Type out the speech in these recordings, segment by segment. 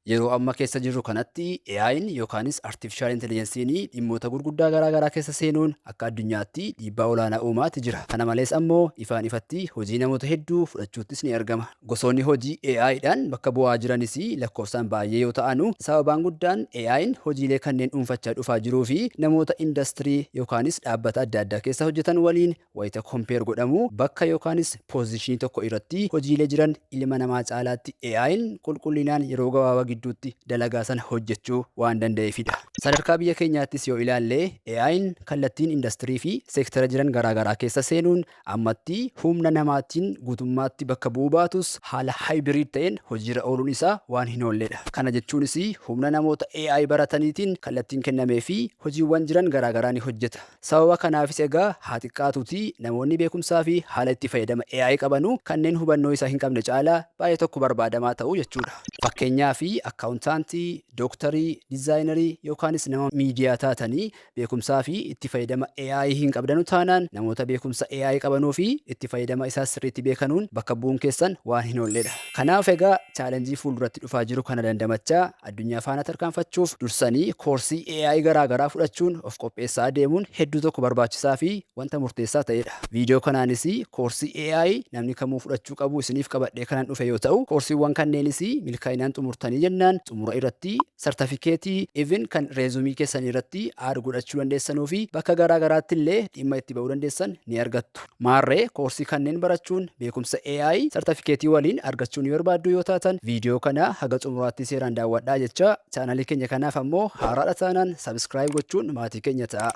Yeroo amma keessa jirru kanatti AI'n yookaanis Artificial Intelligence'n dhimmoota gurguddaa garaa garaa keessa seenuun akka addunyaatti dhiibbaa olaanaa uumaatti jira. Kana malees ammoo ifaan ifatti hojii namoota hedduu fudhachuuttis ni argama. Gosoonni hojii AI'dhaan bakka bu'aa jiranis lakkoofsaan baay'ee yoo ta'anu sababaan guddaan AI'n hojiilee kanneen dhuunfachaa dhufaa jiruu fi namoota industirii yookaanis dhaabbata adda addaa keessa hojjetan waliin wayita kompeer godhamu bakka yookaanis poozishinii tokko irratti hojiilee jiran ilma namaa caalaatti AI'n qulqullinaan yeroo gabaabaa gidduutti dalagaa sana hojjechuu waan danda'eefidha. Sadarkaa biyya keenyaattis yoo ilaalle AI'n kallattiin industirii fi seektara jiran garaagaraa keessa seenuun ammatti humna namaatiin guutummaatti bakka bu'uu baatus haala haayibiriid ta'een hojiirra ooluun isaa waan hin oolledha. Kana jechuunis humna namoota AI barataniitiin kallattiin kennamee fi hojiiwwan jiran garaagaraa ni hojjeta. Sababa kanaafis egaa haa xiqqaatuuti namoonni beekumsaa fi haala itti fayyadama AI qabanu kanneen hubannoo isaa hin qabne caalaa baay'ee tokko barbaadamaa ta'uu jechuudha. Fakkeenyaaf akkaawuntaantii, dooktarii, dizaayinerii yookaanis nama miidiyaa taatanii beekumsaa fi itti fayyadama AI hin qabdanu taanaan namoota beekumsa AI qabanuu fi itti fayyadama isaa sirriitti beekanuun bakka bu'uun keessan waan hin oolledha. Kanaaf egaa chaalenjii fuulduratti dhufaa jiru kana dandamachaa addunyaa faana tarkaanfachuuf dursanii koorsii AI garaa garaa fudhachuun of qopheessaa deemuun hedduu tokko barbaachisaa fi wanta murteessaa ta'edha. Viidiyoo kanaanis koorsii AI namni kamuu fudhachuu qabu isiniif qabadhee kanan dhufe yoo ta'u koorsiiwwan kanneenis milkaa'inaan xumurtanii jennaan xumura irratti sartifikeetii even kan reezumii keessanii irratti aad godhachuu dandeessanuu fi bakka garaa garaatti illee dhimma itti ba'uu dandeessan ni argattu. Maarree koorsii kanneen barachuun beekumsa AI sartifikeetii waliin argachuu ni barbaaddu yoo taatan viidiyoo kana haga xumuraatti seeraan daawwadhaa jecha chaanalii keenya kanaaf ammoo haaraadha taanaan sabiskiraayib gochuun maatii keenya ta'a.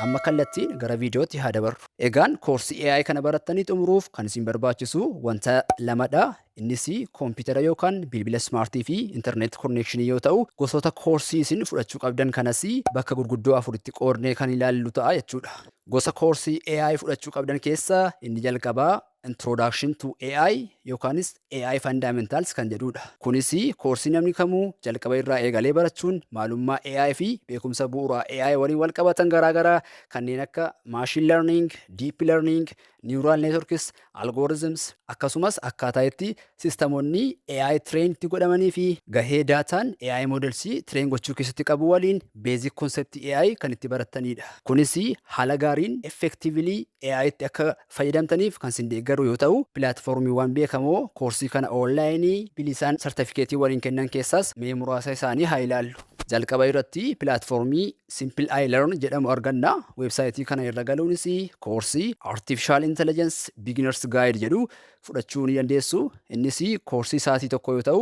Amma kallattiin gara viidiyootti haa dabarru. Egaan koorsii AI kana barattanii xumuruuf kan isin barbaachisu wanta lamadha. Innis koompitara yookaan bilbila smaartii fi intarneet konnekshinii yoo ta'u gosoota koorsii isin fudhachuu qabdan kanas bakka gurguddoo afuritti qoodnee kan ilaallu ta'a jechuudha. Gosa koorsii AI fudhachuu qabdan keessaa inni jalqabaa Introduction to AI yookaanis AI Fundamentals kan jedhudha. Kunis koorsii namni kamuu jalqaba irraa eegalee barachuun maalummaa AI fi beekumsa bu'uuraa AI waliin wal qabatan garaagaraa kanneen akka Machine Learning, Deep Learning, Neural Networks, Algorithms akkasumas akkaataa itti sisteemonni AI train itti godhamanii fi gahee daataan AI models train gochuu keessatti qabu waliin basic concept AI kan itti baratanidha. Kunis haala gaariin effectively AI itti akka fayyadamtaniif kan isin deeggaru yoo ta'u pilaatfoormiiwwan beekamoo koorsii kana onlaayinii Bilisaan sartifikeetii waliin kennan keessaas mee muraasa isaanii haa ilaallu. Jalqaba irratti pilaatfoormii Simple iLearn jedhamu arganna. Weebsaayitii kana irra galuunis koorsii Artificial Intelligence Beginners Guide jedhu fudhachuu ni dandeessu. Innis koorsii sa'aatii tokko yoo ta'u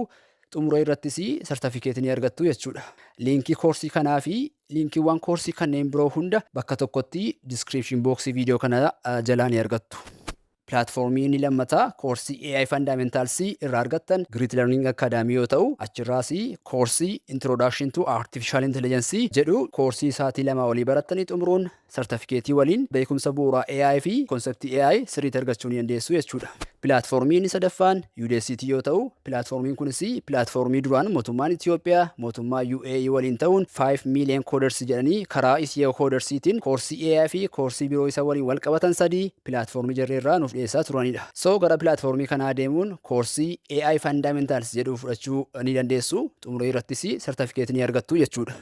xumura irrattis sartifikeetii ni argattu jechuudha. Liinkii koorsii kanaa fi liinkiiwwan koorsii kanneen biroo hunda bakka tokkotti description box viidiyoo kana jalaa ni argattu. Pilaatfoormii inni lammataa koorsii AI Fundamentals irraa argattan Great Learning Academy yoo ta'u achirraas koorsii Introduction to Artificial Intelligence jedhu koorsii sa'aatii 2 olii barattanii xumuruun sartifikeetii waliin beekumsa bu'uuraa AI fi konseptii AI sirriitti argachuu ni dandeessu jechuudha. Pilaatfoormii inni sadaffaan Udacity yoo ta'u pilaatfoormiin kunis pilaatfoormii duraan mootummaan Itoophiyaa mootummaa UAE waliin ta'uun 5 million coders jedhanii karaa SEO codersiitiin koorsii AI fi koorsii biroo isa waliin wal qabatan sadii pilaatfoormii jarreerraa nuuf dhiyeessaa turanidha. So gara pilaatfoormii kanaa deemuun koorsii AI Fundamentals jedhu fudhachuu ni dandeessu. Xumura irrattis sartifikeetii ni argattu jechuudha.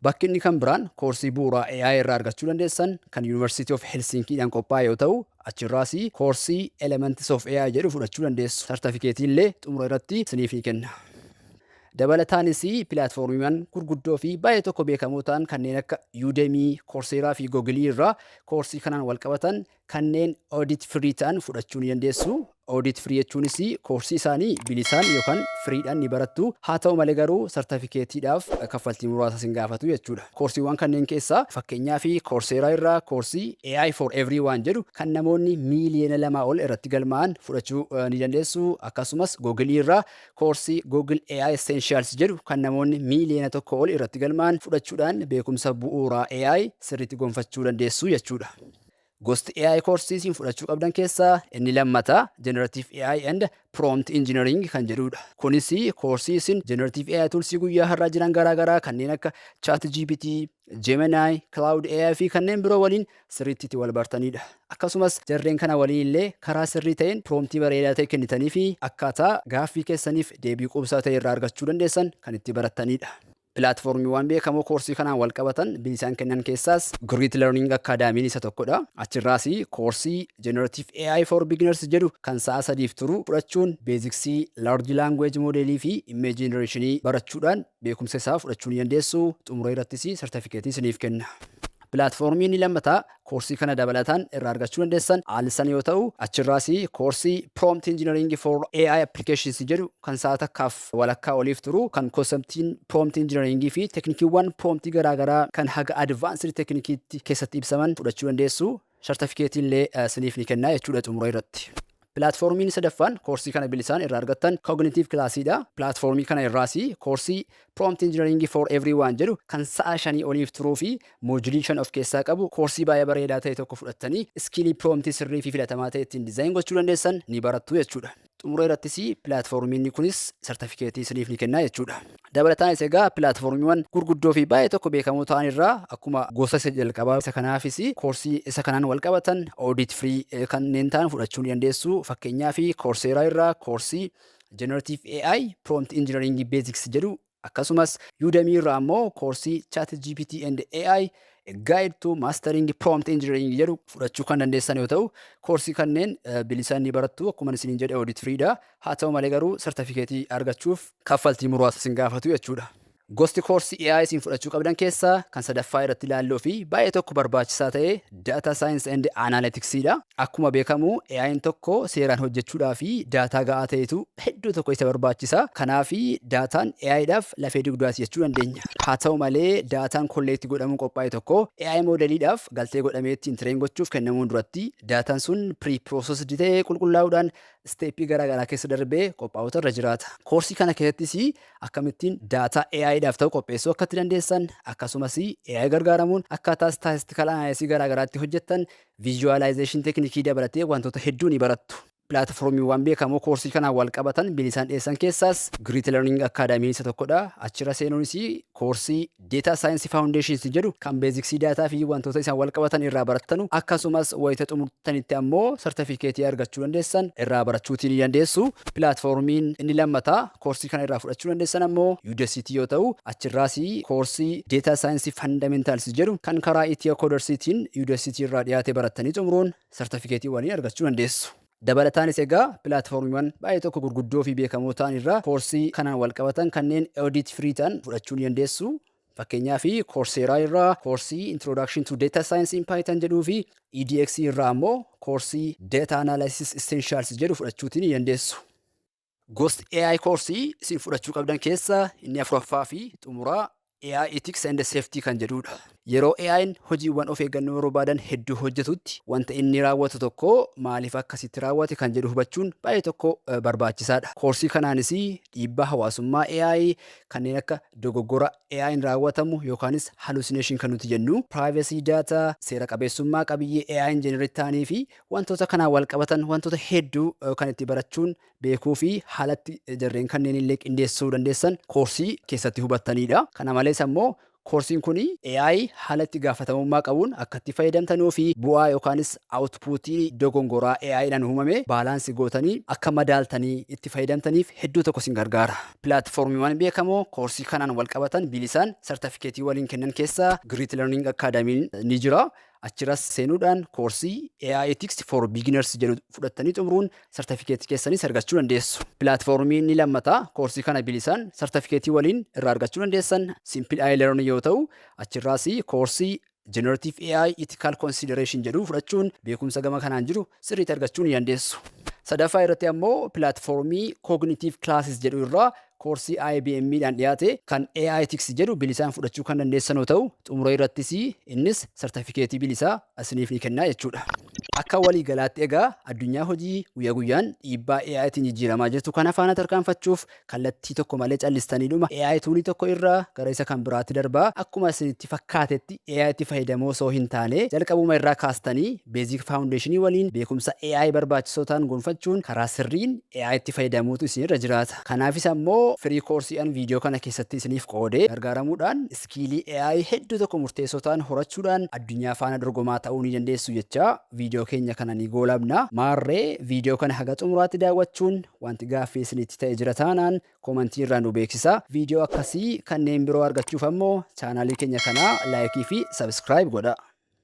Bakki inni kan biraan koorsii bu'uuraa AI irraa argachuu dandeessan kan University of Helsinkiidhaan qophaa'e yoo ta'u achirraas koorsii Elements of AI jedhu fudhachuu dandeessu. Sartifikeetii illee xumura irratti isiniif ni kenna. Dabalataanis pilaatfoormiiwwan gurguddoo fi baay'ee tokko beekamoo ta'an kanneen akka Udemy, Coursera fi Google irraa koorsii kanaan wal qabatan kanneen audit free ta'an fudhachuu ni dandeessu. Audit free jechuunis koorsii isaanii bilisaan yookaan firiidhaan ni barattu. Haa ta'u malee garuu sartifikeetiidhaaf kaffaltii muraasa isin gaafatu jechuudha. Koorsiiwwan kanneen keessaa fakkeenyaaf Coursera irraa koorsii AI for everyone jedhu kan namoonni miiliyoona 2 ol irratti galmaa'an fudhachuu ni dandeessu. Akkasumas Google irraa koorsii Google AI Essentials jedhu kan namoonni miiliyoona 1 ol irratti galmaa'an fudhachuudhaan beekumsa bu'uuraa AI sirriitti gonfachuu dandeessu jechuudha. Gosti AI koorsii isin fudhachuu qabdan keessaa inni lammataa Generative AI and Prompt Engineering kan jedhudha. Kunis koorsii isin Generative AI toolsii guyyaa har'aa jiran garaagaraa kanneen akka ChatGPT, Gemini, Cloud AI fi kanneen biroo waliin sirriitti itti wal bartanidha. Akkasumas jarreen kana waliin illee karaa sirrii ta'een proomtii bareedaa ta'e kennitanii fi akkaataa gaaffii keessaniif deebii quubsaa ta'e irraa argachuu dandeessan kan itti barattanidha. Pilaatfoormiiwwan beekamoo koorsii kanaan wal qabatan Bilisaan kennan keessaas Great Learning Academy isa tokkodha. Achirraas koorsii Generative AI for Beginners jedhu kan sa'a 3 turu fudhachuun beeziksii Large Language Modelii fi Image Generationii barachuudhaan beekumsa isaa fudhachuu ni dandeessu. Xumura irrattis sartifikeetii isiniif kenna. Pilaatfoormii inni lammataa koorsii kana dabalataan irraa argachuu dandeessan Alisan yoo ta'u, achirraas koorsii Prompt Engineering for AI Applications jedhu kan sa'a takkaaf walakkaa oliif turu kan konseptiin Prompt Engineering fi teknikiiwwan promptii garaagaraa kan haga advanced teknikiitti keessatti ibsaman fudhachuu dandeessu. Sartifikeetiin illee isiniif ni kenna jechuudha xumura irratti. Pilaatfoormiin sadaffaan koorsii kana bilisaan irraa argattan Cognitive Classiidha. Pilaatfoormii kana irraas koorsii Prompt Engineering for Everyone jedhu kan sa'a 5 oliif turuu fi moojilii 5 of keessaa qabu koorsii baay'ee bareedaa ta'e tokko fudhattanii iskilii promptii sirrii fi filatamaa ta'e ittiin dizaayin gochuu dandeessan ni barattu jechuudha. Xumura irrattis pilaatfoormiin kunis sartifikeetii isiniif ni kenna jechuudha. Dabalataanis egaa pilaatfoormiiwwan gurguddoo fi baay'ee tokko beekamoo ta'an irraa akkuma gosa isa jalqabaa isa kanaafis koorsii isa kanaan wal qabatan audit free kanneen ta'an fudhachuu ni dandeessu. Fakkeenyaaf Coursera irraa koorsii Generative AI Prompt Engineering Basics jedhu akkasumas Udemy irraa immoo koorsii ChatGPT and AI A Guide to Mastering Prompt Engineering jedhu fudhachuu kan dandeessan yoo ta'u, koorsii kanneen bilisaan ni barattu akkuma isiniin jedhe audit freedha. Haa ta'u malee garuu sartifikeetii argachuuf kaffaltii muraasa isin gaafatu jechuudha. Gosti koorsii AI isin fudhachuu qabdan keessaa kan sadaffaa irratti ilaalluu fi baay'ee tokko barbaachisaa ta'e Data Science and Analyticsiidha. Akkuma beekamu AI'n tokko seeraan hojjechuudhaa fi daataa ga'aa ta'etu hedduu tokko isa barbaachisa. Kanaaf daataan AI'dhaaf lafee dugdaati jechuu dandeenya. Haa ta'u malee daataan kolleetti godhamuun qophaa'e tokko AI moodeliidhaaf galtee godhamee ittiin tireen gochuuf kennamuun duratti daataan sun pre-processed ta'ee qulqullaa'uudhaan steepii garaagaraa keessa darbee qophaa'utu irra jiraata. Koorsii kana keessattis akkamittiin daataa AI'dhaaf ta'u qopheessuu akka itti dandeessan akkasumas AI gargaaramuun akkaataa statistical analysis garaagaraatti hojjettan visualization teknikii dabalatee wantoota hedduu ni barattu. Pilaatfoormiiwwan beekamoo koorsii kanaan wal qabatan bilisaan dhiyeessan keessaas Great Learning Academy isa tokkodha. Achirra seenuunis koorsii Data Science Foundations jedhu kan beeziksii daataa fi wantoota isaan wal qabatan irraa barattanu akkasumas wayita xumurtanitti ammoo sartifikeetii argachuu dandeessan irraa barachuutii ni dandeessu. Pilaatfoormiin inni lammataa koorsii kana irraa fudhachuu dandeessan ammoo Udacity yoo ta'u, achirraas koorsii Data Science Fundamentals jedhu kan karaa Itiyoo Koodersiitiin Udacity irraa dhiyaate barattanii xumuruun sartifikeetiiwwanii argachuu dandeessu. Dabalataanis egaa pilaatfoormiiwwan baay'ee tokko gurguddoo fi beekamoo ta'an irraa koorsii kanaan wal qabatan kanneen audit free ta'an fudhachuu ni dandeessu. Fakkeenyaaf Coursera irraa koorsii Introduction to Data Science in Python jedhuu fi EDX irraa ammoo koorsii Data Analysis Essentials jedhu fudhachuutii ni dandeessu. Gosti AI koorsii isin fudhachuu qabdan keessaa inni afuraffaa fi xumuraa AI Ethics and Safety kan jedhudha. Yeroo AI'n hojiiwwan of eeggannoo barbaadan hedduu hojjetutti wanta inni raawwatu tokko maaliif akkasitti raawwate kan jedhu hubachuun baay'ee tokko barbaachisaadha. Koorsii kanaanis dhiibbaa hawaasummaa AI kanneen akka dogoggora AI'n raawwatamu yookaanis hallucination kan nuti jennu, privacy data, seera qabeessummaa qabiyyee AI'n generate ta'anii fi wantoota kanaan wal qabatan wantoota hedduu kan itti barachuun beekuu fi haalatti jarreen kanneen illee qindeessuu dandeessan koorsii keessatti hubattanidha. Kana malees ammoo koorsiin kun AI haala itti gaafatamummaa qabuun akka itti fayyadamtanuu fi bu'aa yookaanis outpuutii dogongoraa AI'dhaan uumame baalaansii gootanii akka madaaltanii itti fayyadamtaniif hedduu tokko isin gargaara. Pilaatfoormiiwwan beekamoo koorsii kanaan wal qabatan bilisaan sartifikeetii waliin kennan keessaa Great Learning Academy ni jira. Achirras seenuudhaan koorsii AI Ethics for Beginners jedhu fudhattanii xumuruun sartifikeetii keessanis argachuu dandeessu. Pilaatfoormiin inni lammataa koorsii kana bilisaan sartifikeetii waliin irraa argachuu dandeessan Simple AI Learn yoo ta'u, achirraas koorsii Generative AI Ethical Consideration jedhu fudhachuun beekumsa gama kanaan jiru sirriitti argachuu ni dandeessu. Sadaffaa irratti ammoo pilaatfoormii Cognitive Classes jedhu irraa koorsii IBM'dhaan dhiyaate kan AI Tics jedhu bilisaan fudhachuu kan dandeessan yoo ta'u, xumura irrattis innis sartifikeetii bilisaa isiniif ni kennaa jechuudha. Akka walii galaatti egaa addunyaa hojii guyyaa guyyaan dhiibbaa AItiin jijjiiramaa jirtu kana faana tarkaanfachuuf kallattii tokko malee callistaniidhuma AI tuulii tokko irraa gara isa kan biraatti darbaa akkuma isinitti fakkaatetti AItti fayyadamoo osoo hin taane jalqabuma irraa kaastanii beezik faawundeeshinii waliin beekumsa AI barbaachisoo ta'an gonfachuun karaa sirriin AItti fayyadamuutu isinirra jiraata. Kanaafis ammoo firii koorsii'an viidiyoo kana keessatti isiniif qoodee gargaaramuudhaan iskiilii AI hedduu tokko murteessoo ta'an horachuudhaan addunyaa faana dorgomaa ta'uu ni dandeessu jecha viidiyoo keenya kana ni goolabna. Maarree viidiyoo kana haga xumuraatti daawwachuun wanti gaaffii isinitti ta'e jira taanaan koomentii irraan nu beeksisa. Viidiyoo akkasii kanneen biroo argachuuf ammoo chaanaalii keenya kana laayikii fi sabskiraayib godha.